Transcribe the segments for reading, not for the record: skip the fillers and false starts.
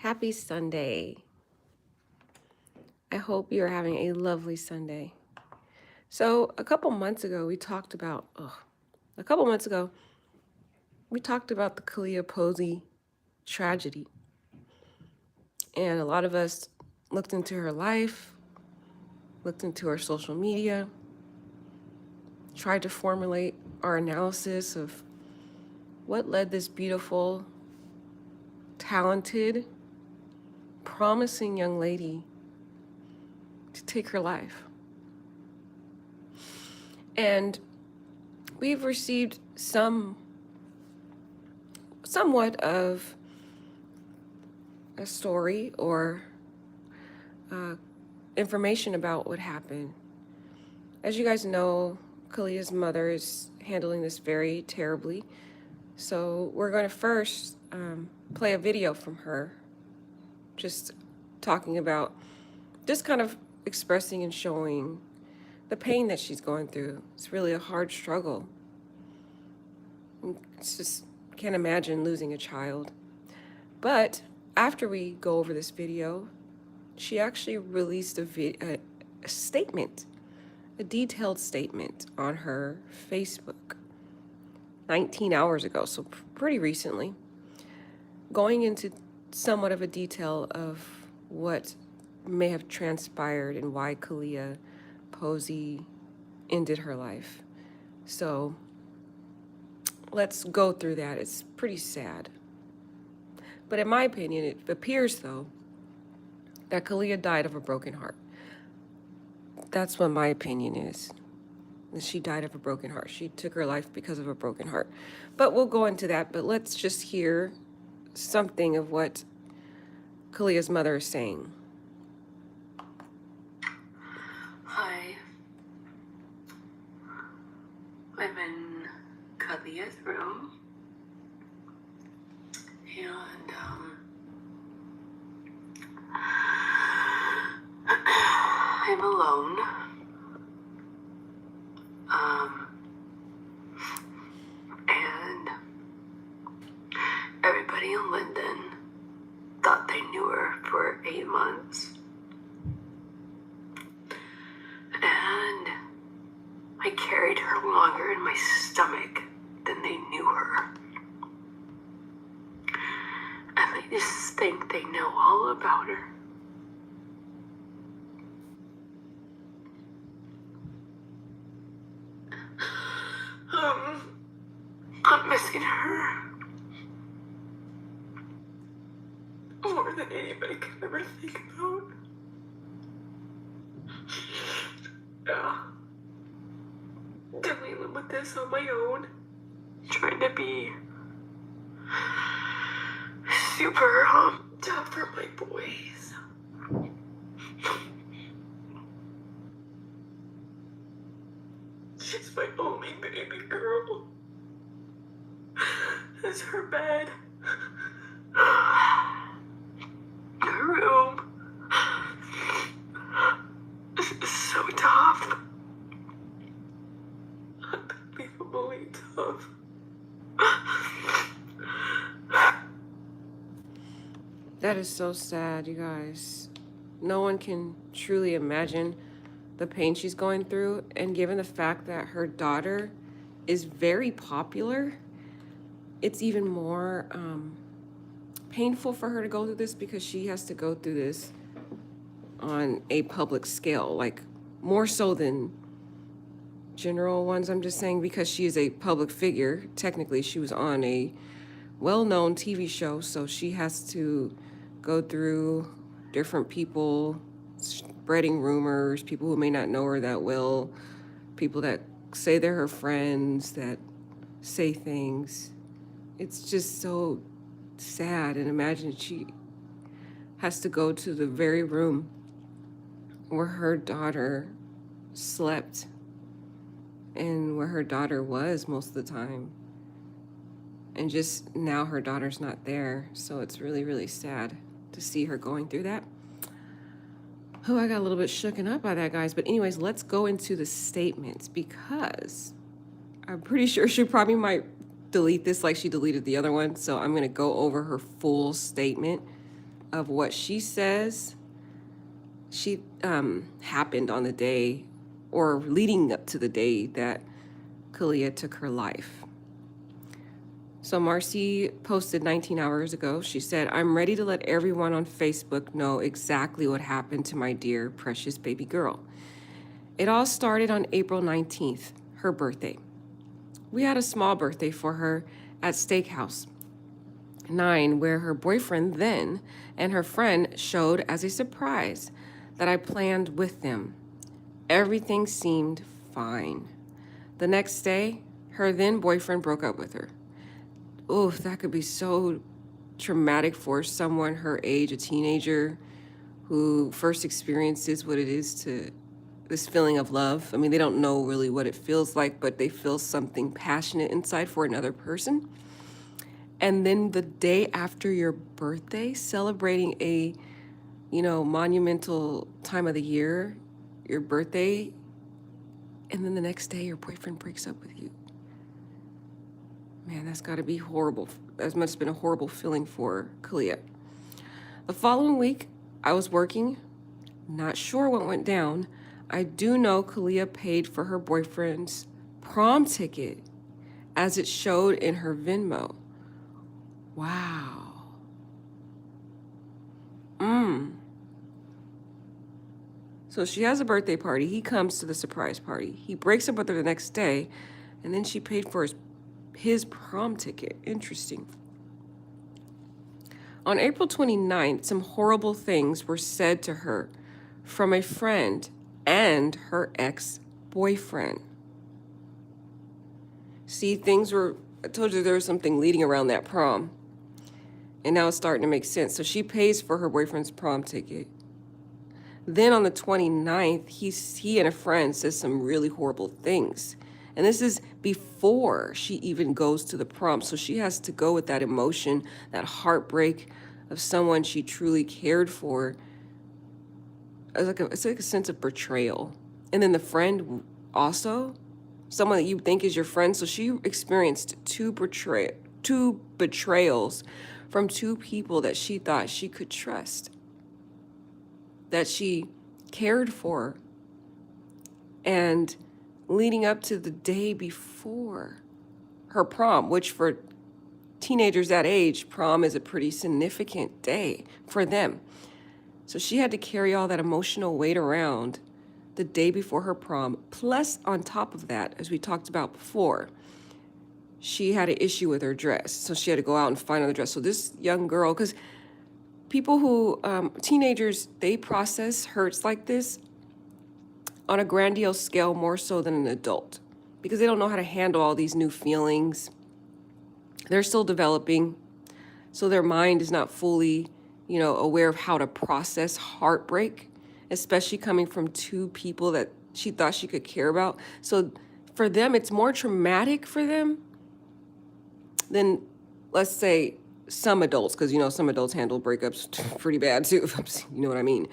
Happy Sunday. I hope you're having a lovely Sunday. So, a couple months ago, we talked about the Kailia Posey tragedy. And a lot of us looked into her life, looked into her social media, tried to formulate our analysis of what led this beautiful, talented, promising young lady to take her life. And we've received somewhat of a story or information about what happened. As you guys know, Kailia's mother is handling this very terribly. So we're going to first play a video from her, just talking about, just kind of expressing and showing the pain that she's going through. It's really a hard struggle. It's just, can't imagine losing a child. But after we go over this video, she actually released a statement, a detailed statement on her Facebook 19 hours ago, so pretty recently, going into somewhat of a detail of what may have transpired and why Kailia Posey ended her life. So let's go through that. It's pretty sad. But in my opinion, it appears, though, that Kailia died of a broken heart. That's what my opinion is. She died of a broken heart. She took her life because of a broken heart. But we'll go into that. But let's just hear something of what Kailia's mother is saying. Hi. I'm in Kailia's room. And, I'm alone. And everybody in London thought they knew her for 8 months. And I carried her longer in my stomach than they knew her. And they just think they know all about her. I'm missing her more than anybody could ever think about. Yeah. Dealing with this on my own. Trying to be super tough for my boys. She's my only baby girl. It's her bed. Her room. This is so tough. Unbelievably tough. That is so sad, you guys. No one can truly imagine the pain she's going through. And given the fact that her daughter is very popular, it's even more painful for her to go through this, because she has to go through this on a public scale, like more so than general ones. I'm just saying, because she is a public figure. Technically, she was on a well-known TV show, so she has to go through different people spreading rumors, people who may not know her that well, people that say they're her friends, that say things. It's just so sad. And imagine she has to go to the very room where her daughter slept and where her daughter was most of the time. And just now her daughter's not there. So it's really, really sad to see her going through that. Oh, I got a little bit shooken up by that, guys. But anyways, let's go into the statements, because I'm pretty sure she probably might delete this like she deleted the other one. So I'm going to go over her full statement of what she says she happened on the day or leading up to the day that Kailia took her life. So Marcy posted 19 hours ago. She said, "I'm ready to let everyone on Facebook know exactly what happened to my dear, precious baby girl. It all started on April 19th, her birthday. We had a small birthday for her at Steakhouse 9, where her boyfriend then and her friend showed as a surprise that I planned with them. Everything seemed fine. The next day, her then boyfriend broke up with her. Oh, that could be so traumatic for someone her age, a teenager who first experiences what it is to this feeling of love. I mean, they don't know really what it feels like, but they feel something passionate inside for another person. And then the day after your birthday, celebrating a, monumental time of the year, your birthday, and then the next day your boyfriend breaks up with you. Man, that's got to be horrible. That must have been a horrible feeling for Kailia. The following week, I was working, not sure what went down. I do know Kailia paid for her boyfriend's prom ticket as it showed in her Venmo. Wow. So she has a birthday party. He comes to the surprise party. He breaks up with her the next day, and then she paid for his prom ticket. Interesting. On April 29th, some horrible things were said to her from a friend and her ex-boyfriend. See, I told you there was something leading around that prom. And now it's starting to make sense. So she pays for her boyfriend's prom ticket. Then on the 29th, he and a friend says some really horrible things. And this is before she even goes to the prom. So she has to go with that emotion, that heartbreak of someone she truly cared for. It's like a sense of betrayal. And then the friend also, someone that you think is your friend. So she experienced two betrayals from two people that she thought she could trust, that she cared for. And leading up to the day before her prom, which for teenagers that age, prom is a pretty significant day for them. So she had to carry all that emotional weight around the day before her prom. Plus, on top of that, as we talked about before, she had an issue with her dress. So she had to go out and find another dress. So this young girl, because people who, teenagers, they process hurts like this on a grandiose scale more so than an adult, because they don't know how to handle all these new feelings. They're still developing, so their mind is not fully, aware of how to process heartbreak, especially coming from two people that she thought she could care about. So for them, it's more traumatic for them than, let's say, some adults, because, some adults handle breakups pretty bad too, you know what I mean.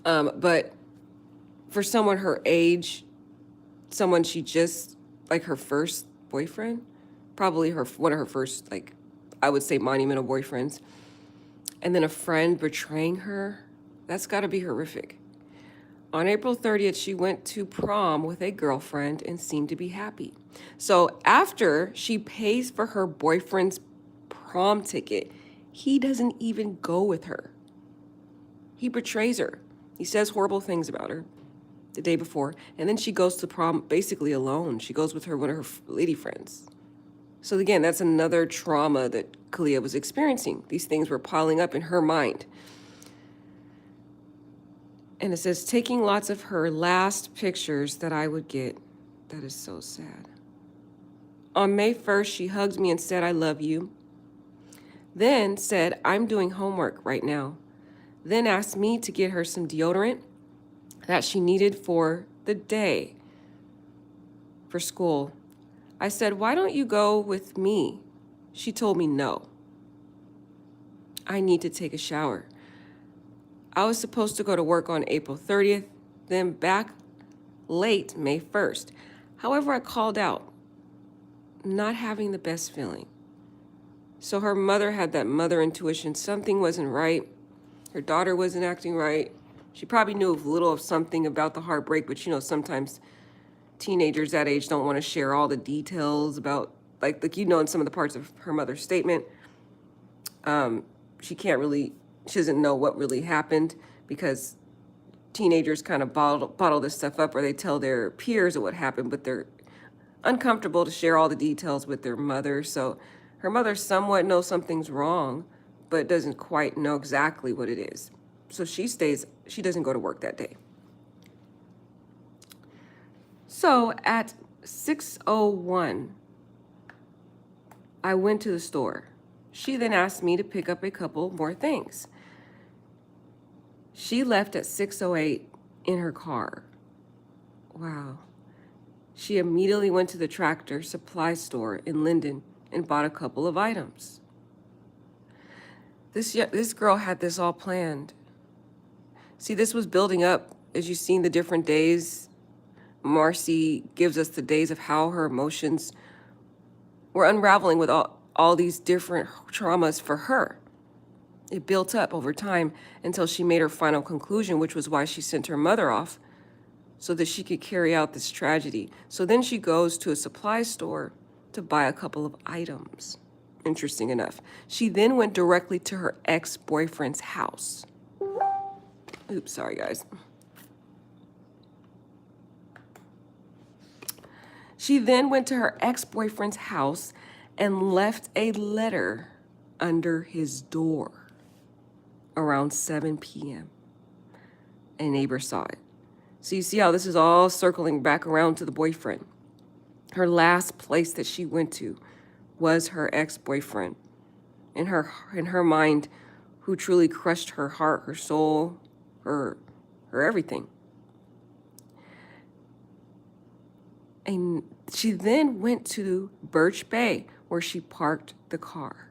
But for someone her age, someone she just, like her first boyfriend, probably one of her first, I would say monumental boyfriends, and then a friend betraying her, that's got to be horrific. On April 30th, she went to prom with a girlfriend and seemed to be happy. So after she pays for her boyfriend's prom ticket, he doesn't even go with her. He betrays her. He says horrible things about her the day before, and then she goes to prom basically alone. She goes with one of her lady friends. So again, that's another trauma that Kailia was experiencing. These things were piling up in her mind. And it says, taking lots of her last pictures that I would get. That is so sad. On May 1st, she hugged me and said, I love you. Then said, I'm doing homework right now. Then asked me to get her some deodorant that she needed for the day for school. I said, why don't you go with me? She told me no. I need to take a shower. I was supposed to go to work on April 30th, then back late May 1st. However, I called out, not having the best feeling. So her mother had that mother intuition. Something wasn't right. Her daughter wasn't acting right. She probably knew a little of something about the heartbreak, but sometimes teenagers that age don't want to share all the details about, like in some of the parts of her mother's statement. She doesn't know what really happened because teenagers kind of bottle this stuff up, or they tell their peers what happened, but they're uncomfortable to share all the details with their mother. So her mother somewhat knows something's wrong, but doesn't quite know exactly what it is. So she doesn't go to work that day. So at 6:01, I went to the store. She then asked me to pick up a couple more things. She left at 6:08 in her car. Wow. She immediately went to the Tractor Supply store in Linden and bought a couple of items. This girl had this all planned. See, this was building up as you've seen the different days. Marcy gives us the days of how her emotions were unraveling with all these different traumas for her. It built up over time until she made her final conclusion, which was why she sent her mother off, so that she could carry out this tragedy. So then she goes to a supply store to buy a couple of items. Interesting enough. She then went directly to her ex-boyfriend's house. Oops, sorry guys. She then went to her ex-boyfriend's house and left a letter under his door around 7 p.m. A neighbor saw it. So you see how this is all circling back around to the boyfriend. Her last place that she went to was her ex-boyfriend. In her mind, who truly crushed her heart, her soul, her everything. And she then went to Birch Bay, where she parked the car.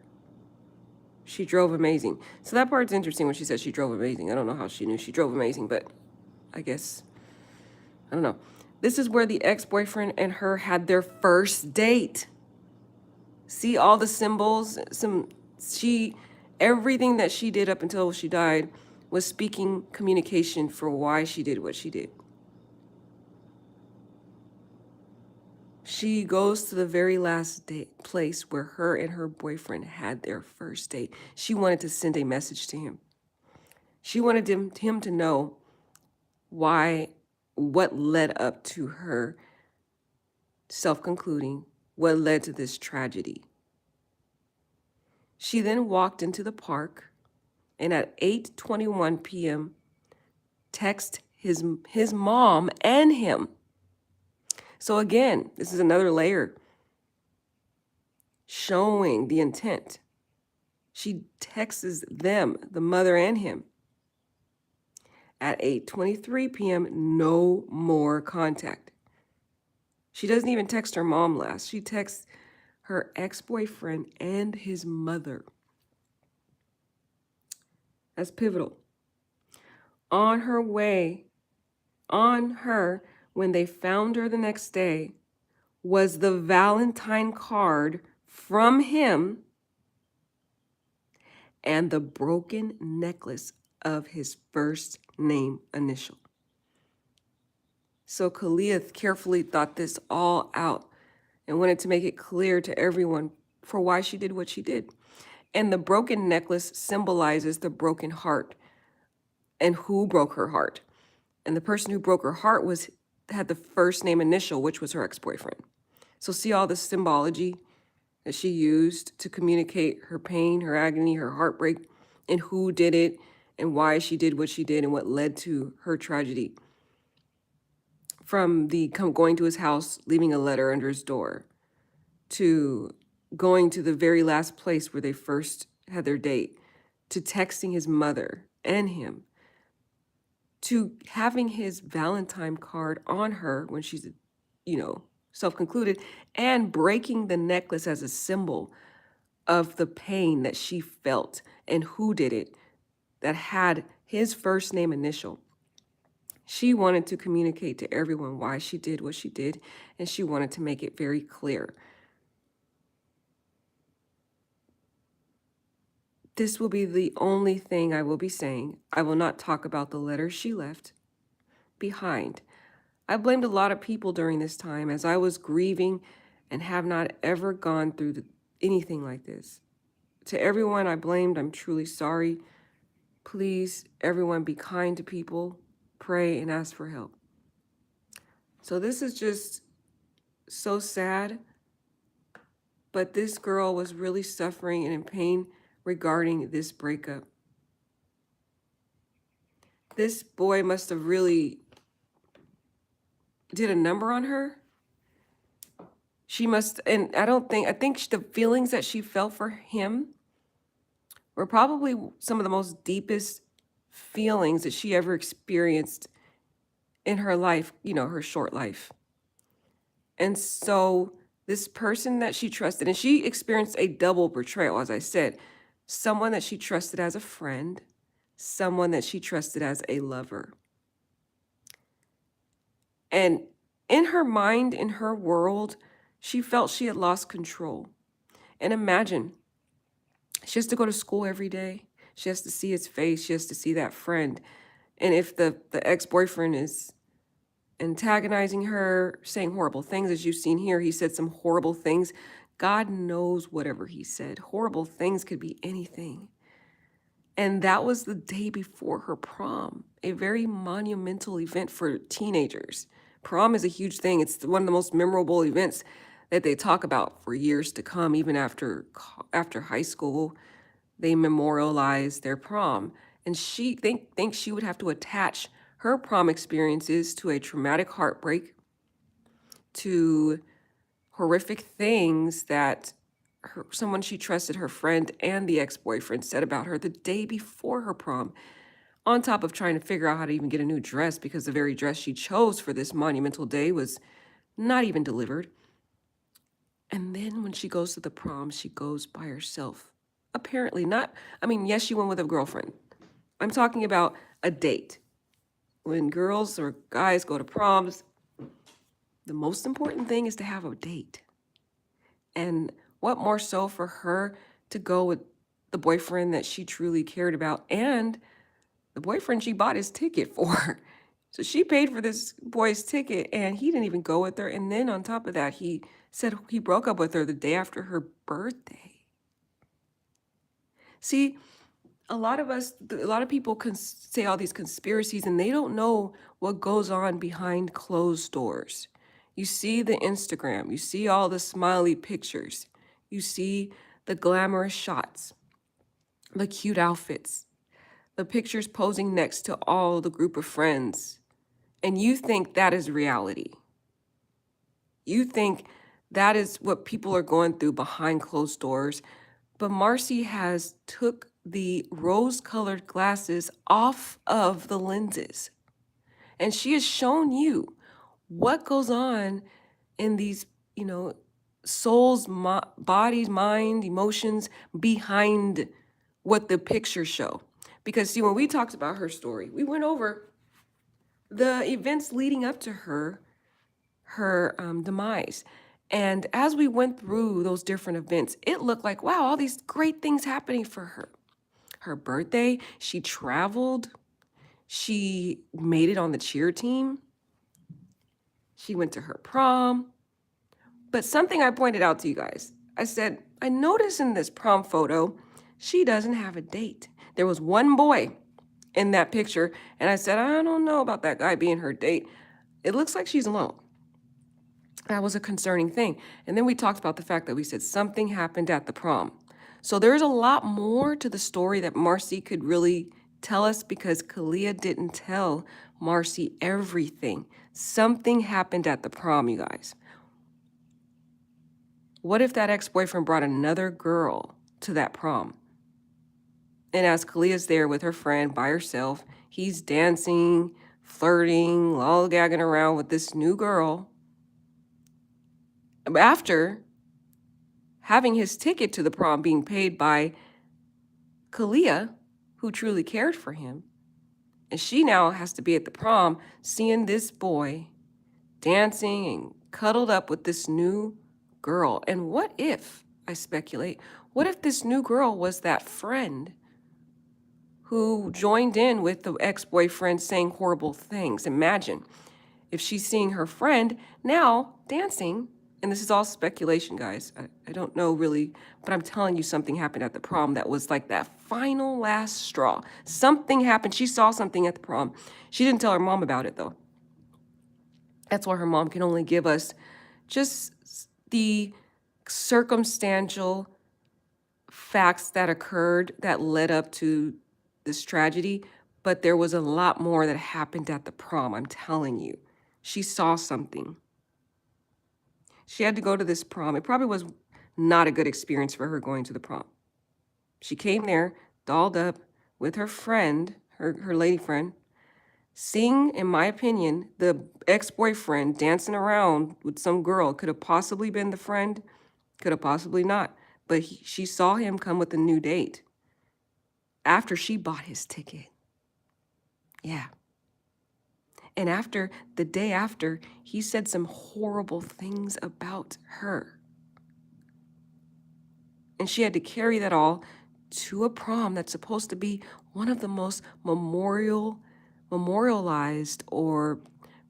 She drove amazing. So that part's interesting when she said she drove amazing. I don't know how she knew she drove amazing, but I guess, I don't know. This is where the ex-boyfriend and her had their first date. See all the symbols? Everything that she did up until she died was speaking communication for why she did what she did. She goes to the very last place where her and her boyfriend had their first date. She wanted to send a message to him. She wanted him to know what led up to her self-concluding, what led to this tragedy. She then walked into the park and at 8:21 p.m. text his mom and him. So again, this is another layer showing the intent. She texts them, the mother and him. At 8:23 p.m., no more contact. She doesn't even text her mom last. She texts her ex-boyfriend and his mother. That's pivotal. On her, when they found her the next day, was the Valentine card from him and the broken necklace of his first name initial. So Kailia carefully thought this all out and wanted to make it clear to everyone for why she did what she did. And the broken necklace symbolizes the broken heart and who broke her heart. And the person who broke her heart had the first name initial, which was her ex-boyfriend. So see all the symbology that she used to communicate her pain, her agony, her heartbreak, and who did it, and why she did what she did, and what led to her tragedy. From the going to his house, leaving a letter under his door, to going to the very last place where they first had their date, to texting his mother and him, to having his Valentine card on her when she's, self-concluded, and breaking the necklace as a symbol of the pain that she felt and who did it, that had his first name initial. She wanted to communicate to everyone why she did what she did, and she wanted to make it very clear. This will be the only thing I will be saying. I will not talk about the letters she left behind. I blamed a lot of people during this time as I was grieving and have not ever gone through anything like this. To everyone I blamed, I'm truly sorry. Please, everyone, be kind to people, pray, and ask for help. So this is just so sad, but this girl was really suffering and in pain regarding this breakup. This boy must have really did a number on her. She must, and I think the feelings that she felt for him were probably some of the most deepest feelings that she ever experienced in her life, her short life. And so this person that she trusted, and she experienced a double betrayal, as I said, someone that she trusted as a friend, someone that she trusted as a lover. And in her mind, in her world, she felt she had lost control. And imagine, she has to go to school every day. She has to see his face. She has to see that friend. And if the ex-boyfriend is antagonizing her, saying horrible things, as you've seen here, he said some horrible things. God knows whatever he said. Horrible things could be anything. And that was the day before her prom, a very monumental event for teenagers. Prom is a huge thing. It's one of the most memorable events that they talk about for years to come. Even after high school, they memorialize their prom. And she thinks she would have to attach her prom experiences to a traumatic heartbreak, to horrific things that someone she trusted, her friend and the ex-boyfriend, said about her the day before her prom, on top of trying to figure out how to even get a new dress because the very dress she chose for this monumental day was not even delivered. And then when she goes to the prom, she goes by herself. Apparently not, yes, she went with a girlfriend. I'm talking about a date. When girls or guys go to proms, the most important thing is to have a date. And what more so for her to go with the boyfriend that she truly cared about and the boyfriend she bought his ticket for. So she paid for this boy's ticket and he didn't even go with her. And then on top of that, he said he broke up with her the day after her birthday. See, a lot of people can say all these conspiracies and they don't know what goes on behind closed doors. You see the Instagram, you see all the smiley pictures, you see the glamorous shots, the cute outfits, the pictures posing next to all the group of friends, and you think that is reality. You think that is what people are going through behind closed doors, but Marcy has took the rose-colored glasses off of the lenses. And she has shown you what goes on in these, souls, bodies, mind, emotions behind what the pictures show. Because see, when we talked about her story, we went over the events leading up to her demise. And as we went through those different events, it looked like, wow, all these great things happening for her. Her birthday, she traveled, she made it on the cheer team, she went to her prom. But something I pointed out to you guys, I said, I noticed in this prom photo, she doesn't have a date. There was one boy in that picture, and I said, I don't know about that guy being her date. It looks like she's alone. That was a concerning thing. And then we talked about the fact that we said something happened at the prom. So there's a lot more to the story that Marcy could really tell us because Kailia didn't tell Marcy everything. Something happened at the prom, you guys. What if that ex-boyfriend brought another girl to that prom? And as Kailia's there with her friend by herself, he's dancing, flirting, lollygagging around with this new girl. After having his ticket to the prom being paid by Kailia, who truly cared for him, and she now has to be at the prom seeing this boy dancing and cuddled up with this new girl. And what if I speculate. What if this new girl was that friend who joined in with the ex-boyfriend saying horrible things? Imagine if she's seeing her friend now dancing, and this is all speculation, guys. I don't know really, but I'm telling you something happened at the prom that was like that final last straw. Something happened. She saw something at the prom. She didn't tell her mom about it, though. That's why her mom can only give us just the circumstantial facts that occurred that led up to this tragedy, but there was a lot more that happened at the prom, I'm telling you. She saw something. She had to go to this prom. It probably was not a good experience for her going to the prom. She came there dolled up with her friend, her lady friend, seeing, in my opinion, the ex-boyfriend dancing around with some girl. Could have possibly been the friend, could have possibly not. But she saw him come with a new date after she bought his ticket. Yeah. And after, the day after, he said some horrible things about her. And she had to carry that all to a prom that's supposed to be one of the most memorialized or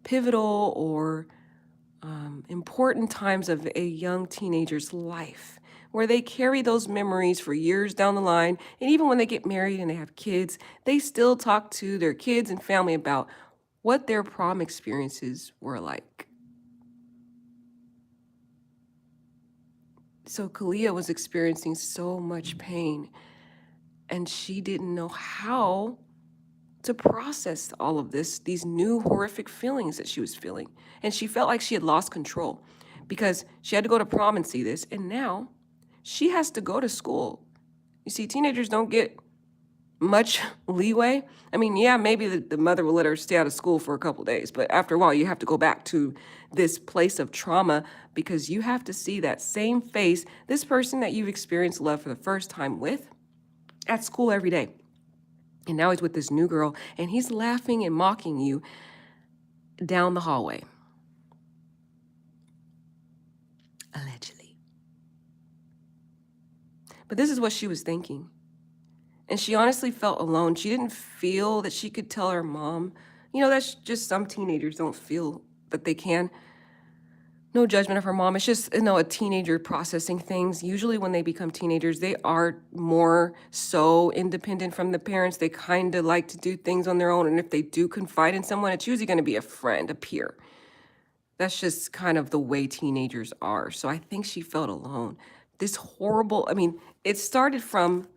pivotal or important times of a young teenager's life, where they carry those memories for years down the line. And even when they get married and they have kids, they still talk to their kids and family about what their prom experiences were like. So Kailia was experiencing so much pain, and she didn't know how to process all of this, these new horrific feelings that she was feeling. And she felt like she had lost control because she had to go to prom and see this, and now she has to go to school. You see, teenagers don't get much leeway. I mean, yeah, maybe the mother will let her stay out of school for a couple days, but after a while, you have to go back to this place of trauma because you have to see that same face, this person that you've experienced love for the first time with, at school every day. And now he's with this new girl, and he's laughing and mocking you down the hallway. Allegedly. But this is what she was thinking. And she honestly felt alone. She didn't feel that she could tell her mom. You know, that's just some teenagers don't feel that they can. No judgment of her mom. It's just, a teenager processing things. Usually when they become teenagers, they are more so independent from the parents. They kind of like to do things on their own. And if they do confide in someone, it's usually going to be a friend, a peer. That's just kind of the way teenagers are. So I think she felt alone. This horrible, it started from,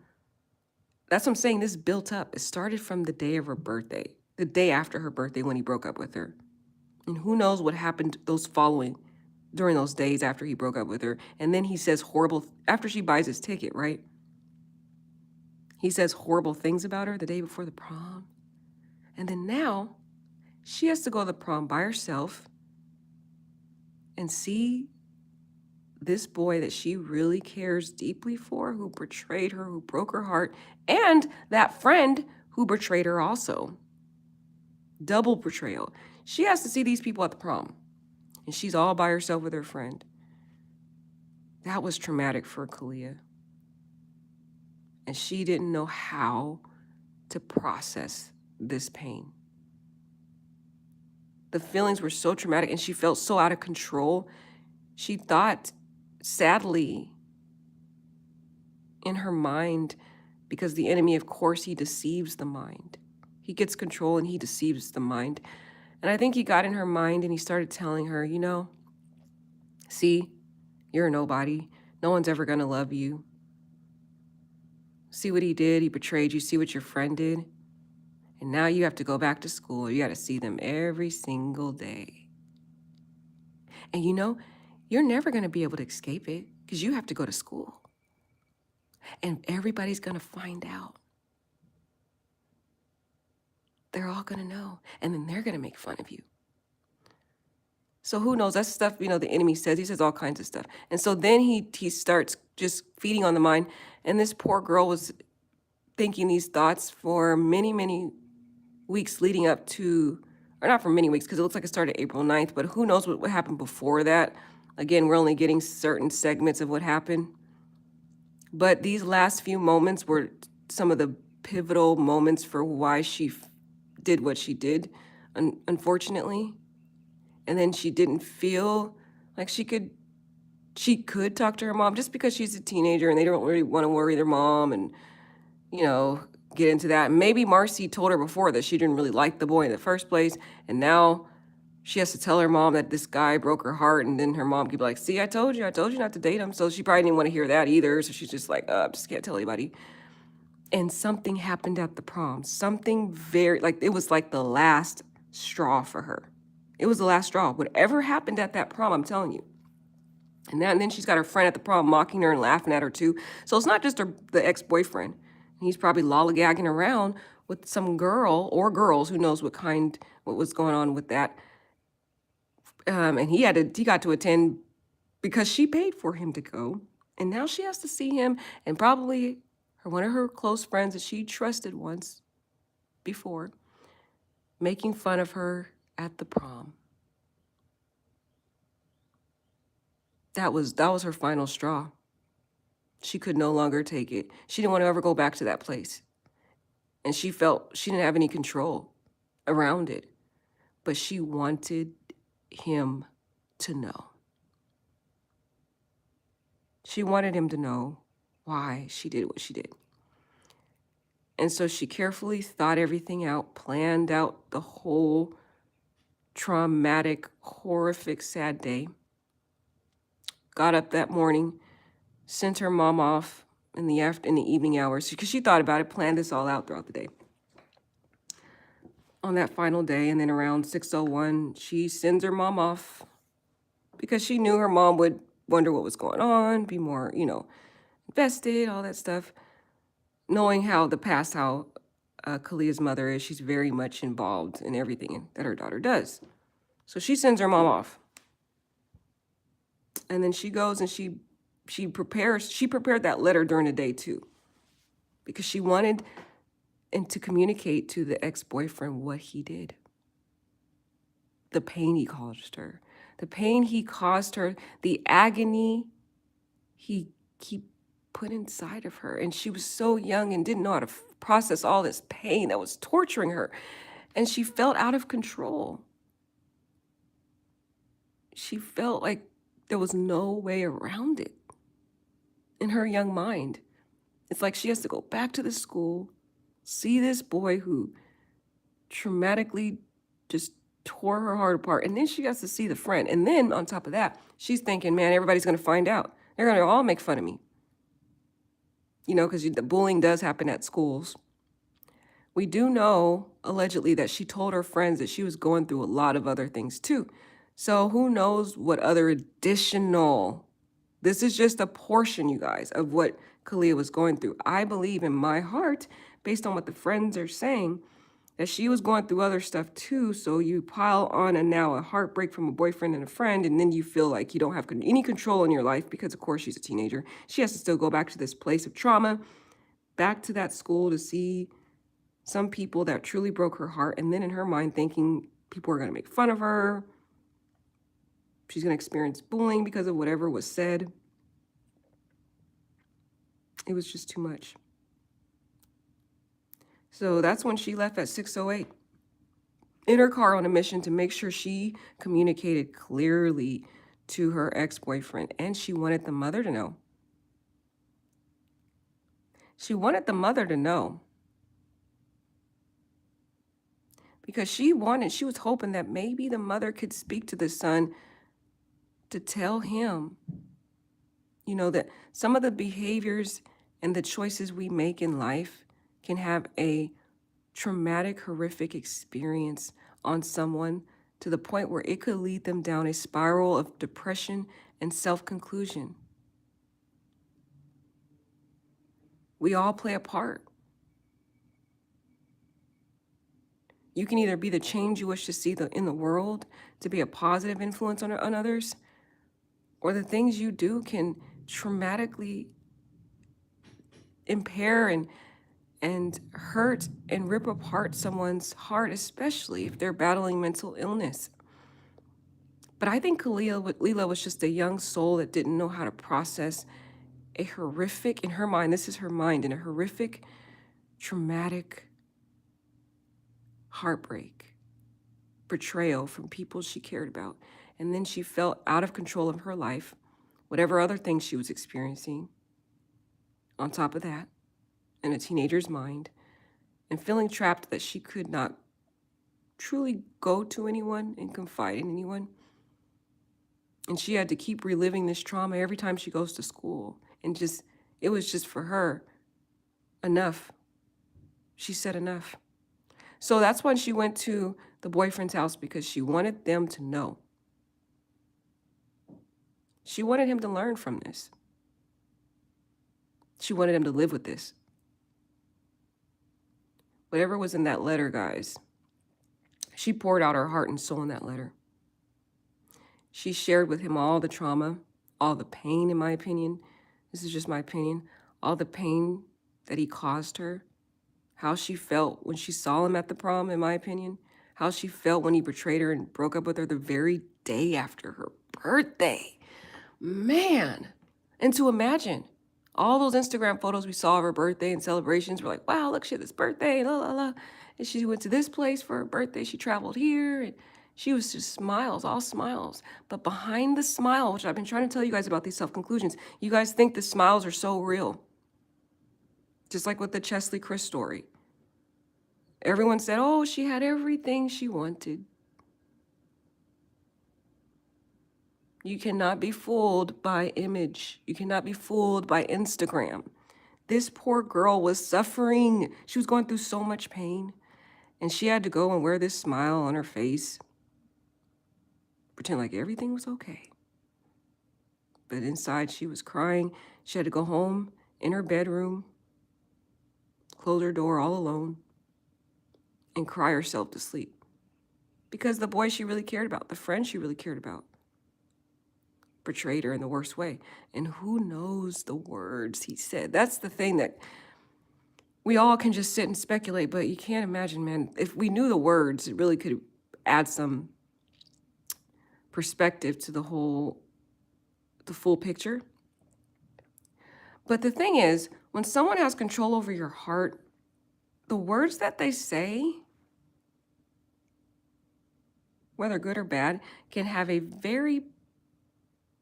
that's what I'm saying, this built up. It started from the day of her birthday, the day after her birthday when he broke up with her. And who knows what happened during those days after he broke up with her. And then he says horrible, after she buys his ticket, right? He says horrible things about her the day before the prom. And then now she has to go to the prom by herself and see this boy that she really cares deeply for, who betrayed her, who broke her heart, and that friend who betrayed her also. Double betrayal. She has to see these people at the prom, and she's all by herself with her friend. That was traumatic for Kailia. And she didn't know how to process this pain. The feelings were so traumatic, and she felt so out of control. She thought, sadly, in her mind, because the enemy, of course, he deceives the mind. He gets control and he deceives the mind. And I think he got in her mind and he started telling her, see, you're a nobody. No one's ever going to love you. See what he did? He betrayed you. See what your friend did? And now you have to go back to school. You got to see them every single day. And you're never going to be able to escape it because you have to go to school. And everybody's going to find out. They're all going to know. And then they're going to make fun of you. So who knows? That's stuff, the enemy says. He says all kinds of stuff. And so then he starts just feeding on the mind. And this poor girl was thinking these thoughts for many, many weeks leading up to, or not for many weeks, because it looks like it started April 9th, but who knows what happened before that. Again, we're only getting certain segments of what happened. But these last few moments were some of the pivotal moments for why she did what she did, unfortunately. And then she didn't feel like she could talk to her mom, just because she's a teenager and they don't really want to worry their mom and, you know, get into that. Maybe Marcy told her before that she didn't really like the boy in the first place, and now she has to tell her mom that this guy broke her heart, and then her mom could be like, see, I told you not to date him. So she probably didn't want to hear that either. So she's just like, I just can't tell anybody. And something happened at the prom. Something very, like, it was like the last straw for her. It was the last straw. Whatever happened at that prom, I'm telling you. And then she's got her friend at the prom mocking her and laughing at her too. So it's not just the ex-boyfriend. He's probably lollygagging around with some girl or girls, who knows what was going on with that. And he got to attend because she paid for him to go. And now she has to see him and probably one of her close friends that she trusted once before making fun of her at the prom. That was her final straw. She could no longer take it. She didn't want to ever go back to that place. And she felt she didn't have any control around it. But she wanted him to know. She wanted him to know why she did what she did. And so she carefully thought everything out, planned out the whole traumatic, horrific, sad day. Got up that morning, sent her mom off in the evening hours, because she thought about it, planned this all out throughout the day. On that final day, and then around 6:01, she sends her mom off because she knew her mom would wonder what was going on, be more, invested, all that stuff. Knowing how Kailia's mother is, she's very much involved in everything that her daughter does. So she sends her mom off. And then she goes and she prepared that letter during the day too, because she wanted to communicate to the ex-boyfriend what he did. The pain he caused her. The pain he caused her, the agony he put inside of her. And she was so young and didn't know how to process all this pain that was torturing her. And she felt out of control. She felt like there was no way around it in her young mind. It's like she has to go back to the school, see this boy who traumatically just tore her heart apart. And then she has to see the friend. And then on top of that, she's thinking, man, everybody's going to find out. They're going to all make fun of me. Because the bullying does happen at schools. We do know, allegedly, that she told her friends that she was going through a lot of other things too. So who knows what other additional, this is just a portion, you guys, of what Kailia was going through. I believe in my heart, based on what the friends are saying, that she was going through other stuff too. So you pile on now a heartbreak from a boyfriend and a friend, and then you feel like you don't have any control in your life because, of course, she's a teenager. She has to still go back to this place of trauma, back to that school to see some people that truly broke her heart. And then in her mind thinking people are going to make fun of her. She's going to experience bullying because of whatever was said. It was just too much. So that's when she left at 6:08 in her car on a mission to make sure she communicated clearly to her ex-boyfriend. And she wanted the mother to know. She wanted the mother to know. Because she was hoping that maybe the mother could speak to the son to tell him, that some of the behaviors and the choices we make in life can have a traumatic, horrific experience on someone to the point where it could lead them down a spiral of depression and self-conclusion. We all play a part. You can either be the change you wish to see in the world, to be a positive influence on others, or the things you do can traumatically impair and hurt and rip apart someone's heart, especially if they're battling mental illness. But I think Kailia was just a young soul that didn't know how to process a horrific, in her mind, this is her mind, in a horrific, traumatic heartbreak, betrayal from people she cared about. And then she felt out of control of her life, whatever other things she was experiencing, on top of that, in a teenager's mind, and feeling trapped that she could not truly go to anyone and confide in anyone. And she had to keep reliving this trauma every time she goes to school. And it was just for her enough. She said enough. So that's when she went to the boyfriend's house, because she wanted them to know. She wanted him to learn from this. She wanted him to live with this. Whatever was in that letter, guys, she poured out her heart and soul in that letter. She shared with him all the trauma, all the pain, in my opinion. This is just my opinion. All the pain that he caused her. How she felt when she saw him at the prom, in my opinion. How she felt when he betrayed her and broke up with her the very day after her birthday. Man. And to imagine all those Instagram photos we saw of her birthday and celebrations. We're like, wow, look, she had this birthday, la, la, la. And she went to this place for her birthday. She traveled here. And she was just smiles, all smiles. But behind the smile, which I've been trying to tell you guys about these self-conclusions, you guys think the smiles are so real. Just like with the Chesley Chris story. Everyone said, oh, she had everything she wanted. You cannot be fooled by image. You cannot be fooled by Instagram. This poor girl was suffering. She was going through so much pain. And she had to go and wear this smile on her face. Pretend like everything was okay. But inside she was crying. She had to go home in her bedroom, close her door all alone, and cry herself to sleep. Because the boy she really cared about, the friend she really cared about, betrayed her in the worst way. And who knows the words he said? That's the thing that we all can just sit and speculate, but you can't imagine, man. If we knew the words, it really could add some perspective to the full picture. But the thing is, when someone has control over your heart, the words that they say, whether good or bad, can have a very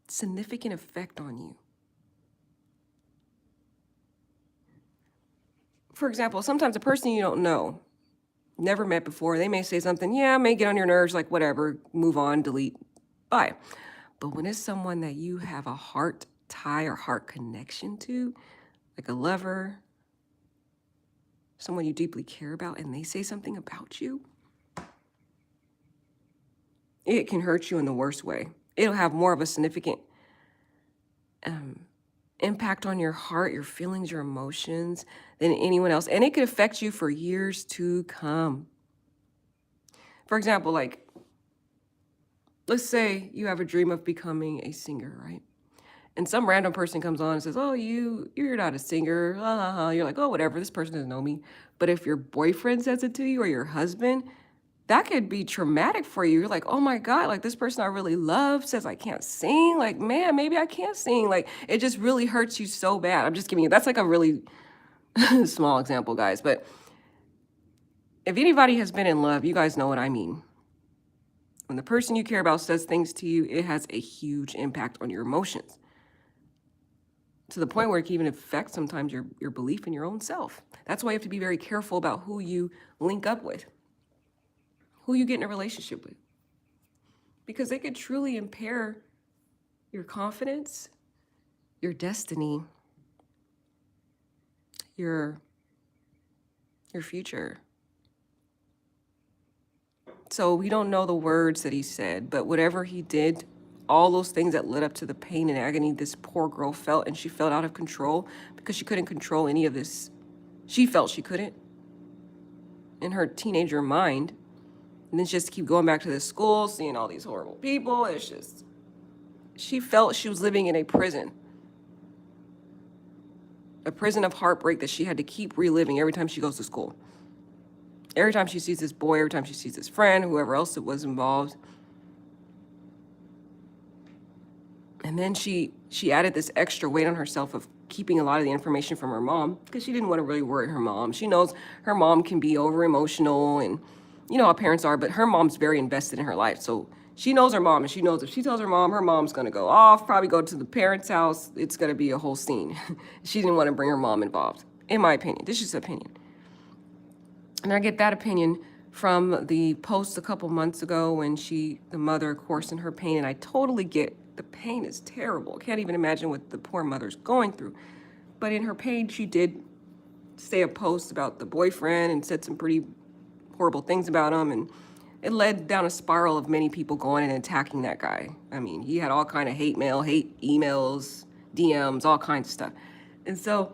significant effect on you. For example, sometimes a person you don't know, never met before, they may say something, yeah, may get on your nerves, like whatever, move on, delete, bye. But when it's someone that you have a heart tie or heart connection to, like a lover, someone you deeply care about, and they say something about you, it can hurt you in the worst way. It'll have more of a significant impact on your heart, your feelings, your emotions than anyone else. And it could affect you for years to come. For example, like, let's say you have a dream of becoming a singer, right? And some random person comes on and says, oh, you're not a singer. You're like, oh, whatever, this person doesn't know me. But if your boyfriend says it to you or your husband, that could be traumatic for you. You're like, oh my God, like this person I really love says I can't sing. Like, man, maybe I can't sing. Like, it just really hurts you so bad. I'm just giving you, that's like a really small example, guys. But if anybody has been in love, you guys know what I mean. When the person you care about says things to you, it has a huge impact on your emotions. To the point where it can even affect sometimes your belief in your own self. That's why you have to be very careful about who you link up with, who you get in a relationship with, because they could truly impair your confidence, your destiny, your future. So we don't know the words that he said, but whatever he did, all those things that led up to the pain and agony this poor girl felt, and she felt out of control because she couldn't control any of this. She felt she couldn't in her teenager mind. And then she has to keep going back to this school, seeing all these horrible people. It's just, she felt she was living in a prison of heartbreak that she had to keep reliving every time she goes to school. Every time she sees this boy, every time she sees this friend, whoever else it was involved. And then she added this extra weight on herself of keeping a lot of the information from her mom because she didn't want to really worry her mom. She knows her mom can be over emotional, and you know how parents are, but her mom's very invested in her life. So she knows her mom, and she knows if she tells her mom's going to go off, probably go to the parents' house. It's going to be a whole scene. She didn't want to bring her mom involved, in my opinion. This is just opinion. And I get that opinion from the post a couple months ago when the mother, of course, in her pain, and I totally get the pain is terrible. Can't even imagine what the poor mother's going through. But in her pain, she did say a post about the boyfriend and said some pretty horrible things about him, and it led down a spiral of many people going and attacking that guy. I mean, he had all kind of hate mail, hate emails, DMs, all kinds of stuff. And so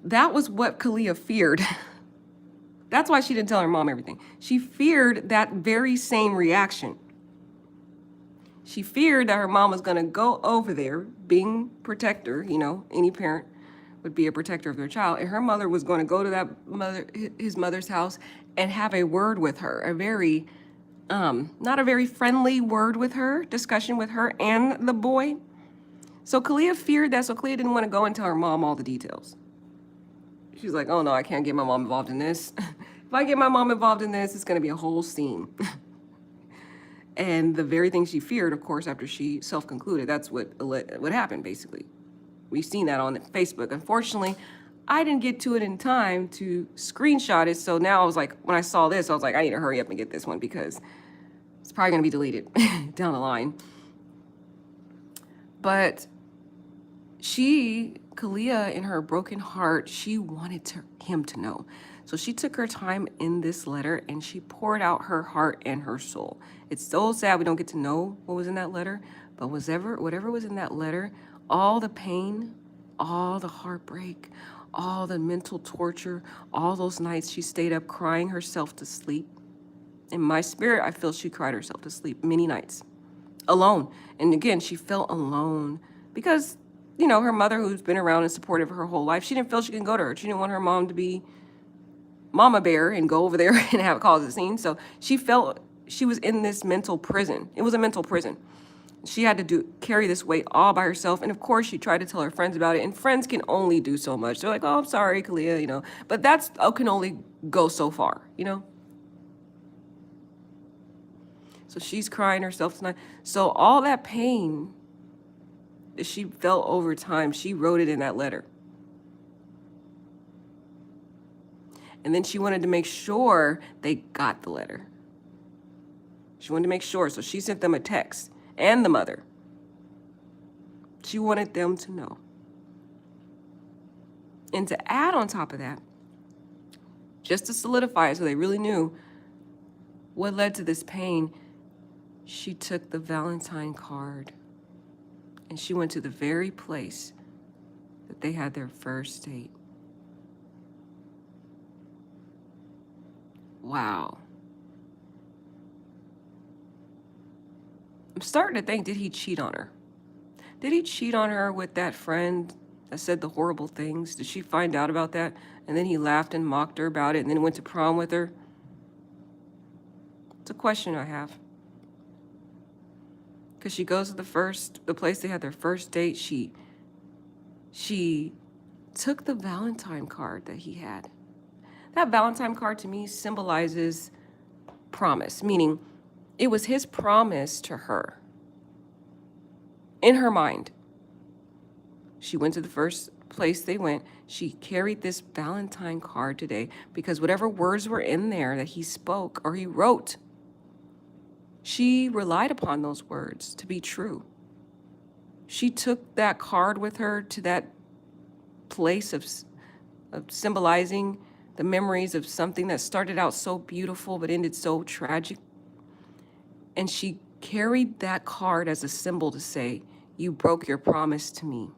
that was what Kailia feared. That's why she didn't tell her mom everything. She feared that very same reaction. She feared that her mom was going to go over there, being protector, you know, any parent would be a protector of their child, and her mother was going to go to his mother's house and have a word with her, a very, not a very friendly word with her, discussion with her and the boy. So Kailia feared that, so Kailia didn't want to go and tell her mom all the details. She's like, oh no, I can't get my mom involved in this. If I get my mom involved in this, it's going to be a whole scene. And the very thing she feared, of course, after she self-concluded, that's what happened, basically. We've seen that on Facebook. Unfortunately, I didn't get to it in time to screenshot it, so now I was like, when I saw this, I was like, I need to hurry up and get this one because it's probably going to be deleted down the line. But Kailia, in her broken heart, she wanted him to know. So she took her time in this letter and she poured out her heart and her soul. It's so sad we don't get to know what was in that letter, but whatever was in that letter, all the pain, all the heartbreak, all the mental torture, all those nights she stayed up crying herself to sleep. In my spirit, I feel she cried herself to sleep many nights, alone. And again, she felt alone because, you know, her mother, who's been around and supportive her whole life, she didn't feel she can go to her. She didn't want her mom to be mama bear and go over there and cause a scene. So she felt she was in this mental prison. It was a mental prison. She had to carry this weight all by herself. And of course, she tried to tell her friends about it. And friends can only do so much. They're like, oh, I'm sorry, Kailia, you know. But that's can only go so far, you know. So she's crying herself tonight. So all that pain that she felt over time, she wrote it in that letter. And then she wanted to make sure they got the letter. She wanted to make sure, so she sent them a text, and the mother. She wanted them to know. And to add on top of that, just to solidify it so they really knew what led to this pain, she took the Valentine card and she went to the very place that they had their first date. Wow. I'm starting to think, did he cheat on her? Did he cheat on her with that friend that said the horrible things? Did she find out about that? And then he laughed and mocked her about it and then went to prom with her? It's a question I have. Because she goes to the place they had their first date. She took the Valentine card that he had. That Valentine card to me symbolizes promise, meaning it was his promise to her. In her mind, she went to the first place they went. She carried this Valentine card today because whatever words were in there that he spoke or he wrote, she relied upon those words to be true. She took that card with her to that place of symbolizing the memories of something that started out so beautiful but ended so tragic. And she carried that card as a symbol to say, you broke your promise to me.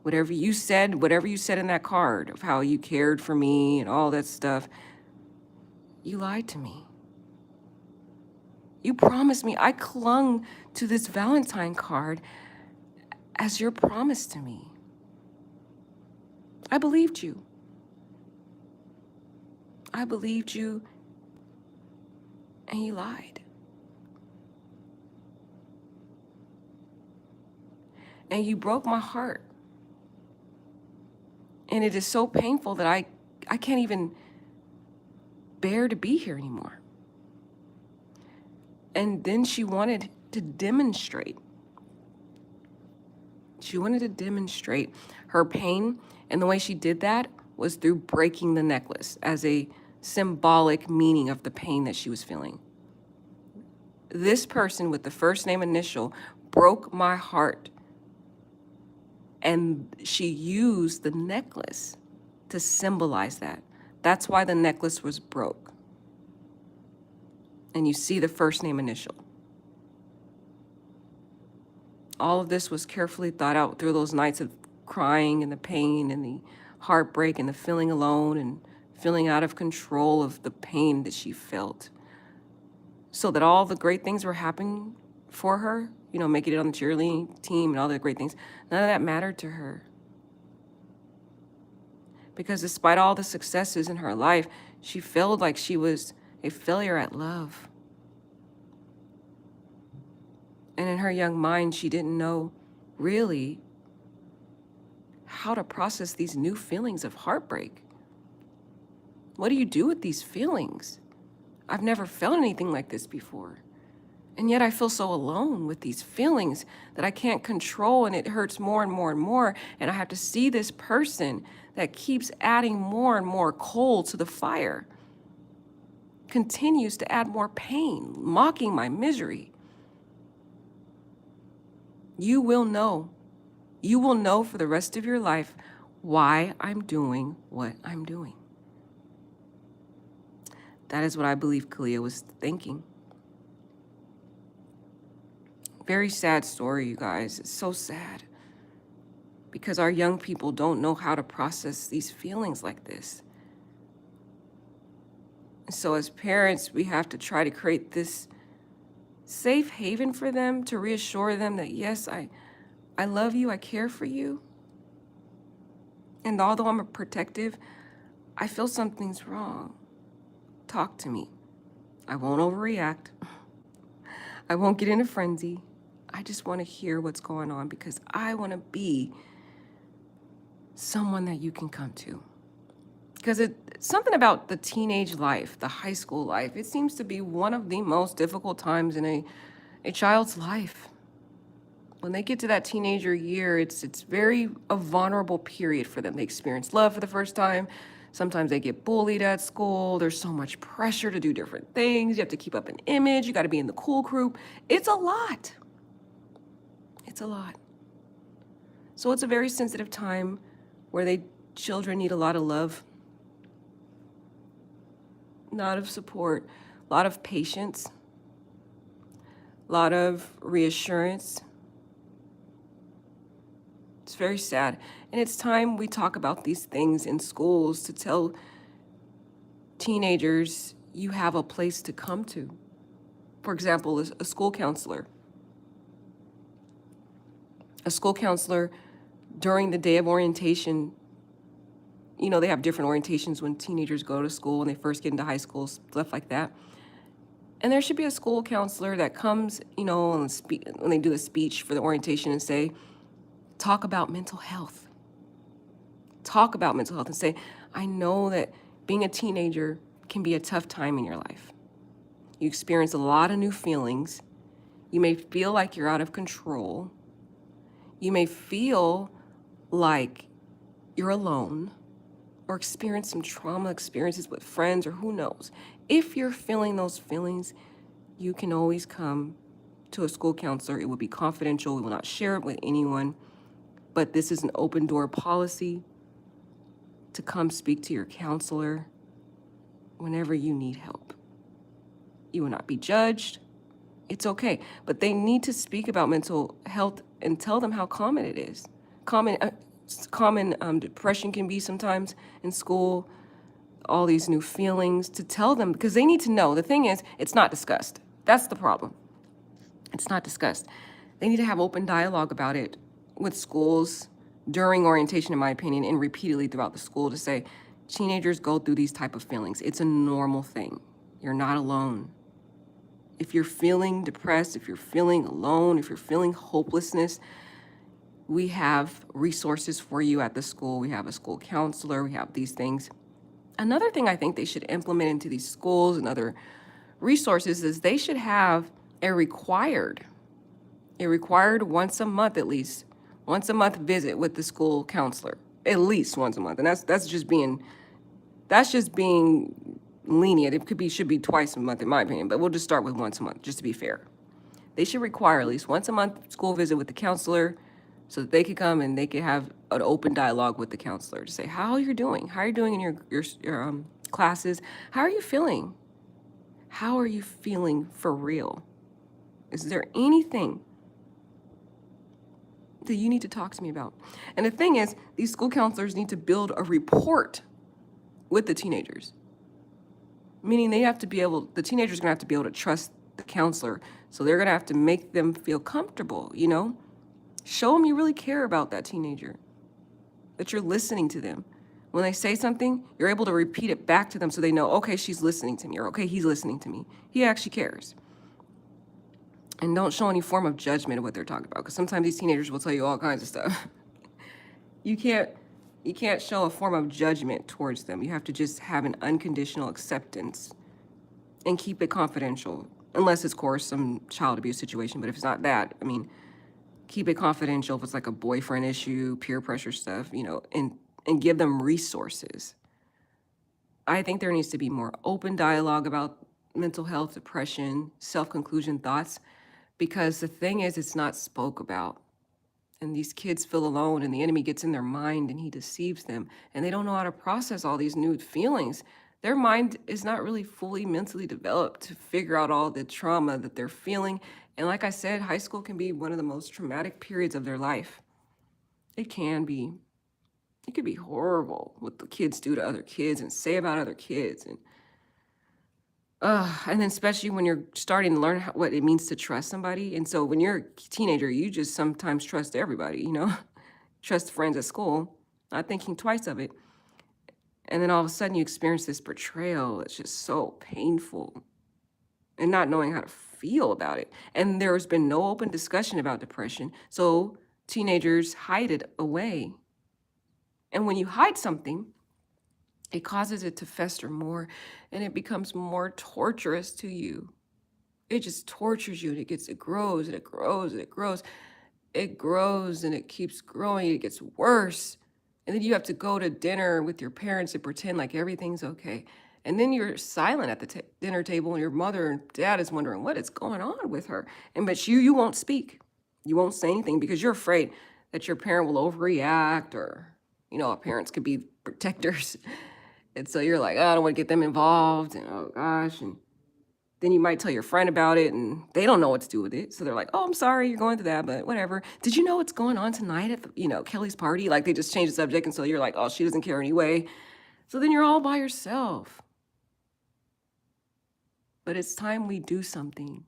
Whatever you said in that card of how you cared for me and all that stuff, you lied to me. You promised me. I clung to this Valentine card as your promise to me. I believed you. I believed you, and you lied. And you broke my heart. And it is so painful that I can't even bear to be here anymore. And then she wanted to demonstrate. She wanted to demonstrate her pain. And the way she did that was through breaking the necklace as a symbolic meaning of the pain that she was feeling. This person with the first name initial broke my heart. And she used the necklace to symbolize that. That's why the necklace was broke. And you see the first name initial. All of this was carefully thought out through those nights of crying and the pain and the heartbreak and the feeling alone and feeling out of control of the pain that she felt. So that all the great things were happening for her, you know, making it on the cheerleading team and all the great things, none of that mattered to her. Because despite all the successes in her life, she felt like she was a failure at love. And in her young mind, she didn't know really how to process these new feelings of heartbreak. What do you do with these feelings? I've never felt anything like this before. And yet I feel so alone with these feelings that I can't control, and it hurts more and more and more. And I have to see this person that keeps adding more and more coal to the fire, continues to add more pain, mocking my misery. You will know. You will know for the rest of your life why I'm doing what I'm doing. That is what I believe Kailia was thinking. Very sad story, you guys. It's so sad. Because our young people don't know how to process these feelings like this. And so as parents, we have to try to create this safe haven for them, to reassure them that, yes, I love you, I care for you. And although I'm a protective, I feel something's wrong. Talk to me. I won't overreact. I won't get in a frenzy. I just want to hear what's going on, because I want to be someone that you can come to. Because something about the teenage life, the high school life, it seems to be one of the most difficult times in a child's life. When they get to that teenager year, it's very a vulnerable period for them. They experience love for the first time. Sometimes they get bullied at school. There's so much pressure to do different things. You have to keep up an image. You got to be in the cool group. It's a lot. It's a lot. So it's a very sensitive time where children need a lot of love, a lot of support, a lot of patience, a lot of reassurance. It's very sad. And it's time we talk about these things in schools, to tell teenagers you have a place to come to. For example, a school counselor. A school counselor during the day of orientation, you know, they have different orientations when teenagers go to school, when they first get into high school, stuff like that. And there should be a school counselor that comes, you know, when they do the speech for the orientation and say, talk about mental health. Talk about mental health and say, I know that being a teenager can be a tough time in your life. You experience a lot of new feelings. You may feel like you're out of control. You may feel like you're alone, or experience some trauma experiences with friends, or who knows. If you're feeling those feelings, you can always come to a school counselor. It will be confidential. We will not share it with anyone. But this is an open door policy to come speak to your counselor whenever you need help. You will not be judged. It's okay. But they need to speak about mental health and tell them how common it is. Common depression can be sometimes in school, all these new feelings, to tell them, because they need to know. The thing is, it's not discussed. That's the problem. It's not discussed. They need to have open dialogue about it with schools during orientation, in my opinion, and repeatedly throughout the school, to say, teenagers go through these type of feelings. It's a normal thing. You're not alone. If you're feeling depressed, if you're feeling alone, if you're feeling hopelessness, We have resources for you at the school. We have a school counselor. We have these things. Another thing I think they should implement into these schools and other resources is they should have a required once a month, at least once a month visit with the school counselor, at least once a month. And that's just being lenient. It should be twice a month in my opinion, but we'll just start with once a month just to be fair. They should require at least once a month school visit with the counselor so that they could come and they could have an open dialogue with the counselor to say how you're doing, how you're doing in your classes, how are you feeling? How are you feeling for real? Is there anything that you need to talk to me about? And the thing is, these school counselors need to build a rapport with the teenagers. Meaning the teenagers are gonna have to be able to trust the counselor. So they're gonna have to make them feel comfortable, you know? Show them you really care about that teenager, that you're listening to them. When they say something, you're able to repeat it back to them so they know, okay, she's listening to me, or okay, he's listening to me. He actually cares. And don't show any form of judgment of what they're talking about, because sometimes these teenagers will tell you all kinds of stuff. You can't show a form of judgment towards them. You have to just have an unconditional acceptance and keep it confidential, unless it's, of course, some child abuse situation. But if it's not that, I mean, keep it confidential if it's like a boyfriend issue, peer pressure stuff, you know, and give them resources. I think there needs to be more open dialogue about mental health, depression, self-conclusion thoughts, because the thing is, it's not spoke about. And these kids feel alone, and the enemy gets in their mind and he deceives them, and they don't know how to process all these new feelings. Their mind is not really fully mentally developed to figure out all the trauma that they're feeling. And like I said, high school can be one of the most traumatic periods of their life. It can be. It could be horrible what the kids do to other kids and say about other kids. And then especially when you're starting to learn what it means to trust somebody. And so when you're a teenager, you just sometimes trust everybody, you know, trust friends at school, not thinking twice of it. And then all of a sudden you experience this betrayal. It's just so painful, and not knowing how to feel about it. And there's been no open discussion about depression. So teenagers hide it away. And when you hide something, it causes it to fester more, and it becomes more torturous to you. It just tortures you, and it grows and it grows and it grows. It grows and it keeps growing. It gets worse. And then you have to go to dinner with your parents and pretend like everything's okay. And then you're silent at the dinner table, and your mother and dad is wondering what is going on with her. But you won't speak. You won't say anything because you're afraid that your parent will overreact, or, you know, parents could be protectors. And so you're like, oh, I don't want to get them involved. And oh gosh. And then you might tell your friend about it, and they don't know what to do with it. So they're like, oh, I'm sorry you're going through that, but whatever. Did you know what's going on tonight at Kelly's party? Like, they just changed the subject. And so you're like, oh, she doesn't care anyway. So then you're all by yourself. But it's time we do something.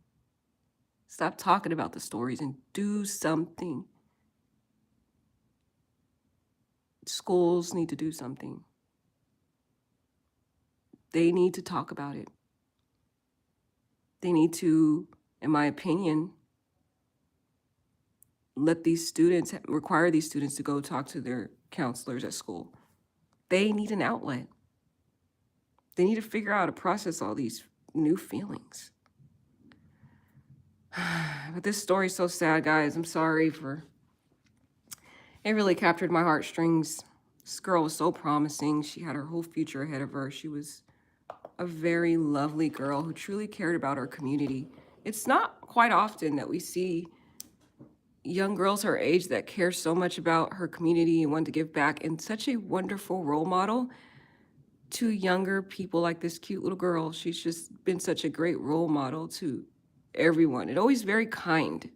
Stop talking about the stories and do something. Schools need to do something. They need to talk about it. They need to, in my opinion, require these students to go talk to their counselors at school. They need an outlet. They need to figure out how to process all these new feelings. But this story's so sad, guys. I'm sorry it really captured my heartstrings. This girl was so promising. She had her whole future ahead of her. She was a very lovely girl who truly cared about her community. It's not quite often that we see young girls her age that care so much about her community and want to give back, and such a wonderful role model to younger people like this cute little girl. She's just been such a great role model to everyone, and always very kind.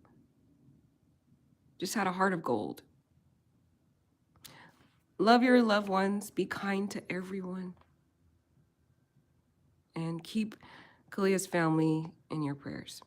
Just had a heart of gold. Love your loved ones, be kind to everyone, and keep Kailia's family in your prayers.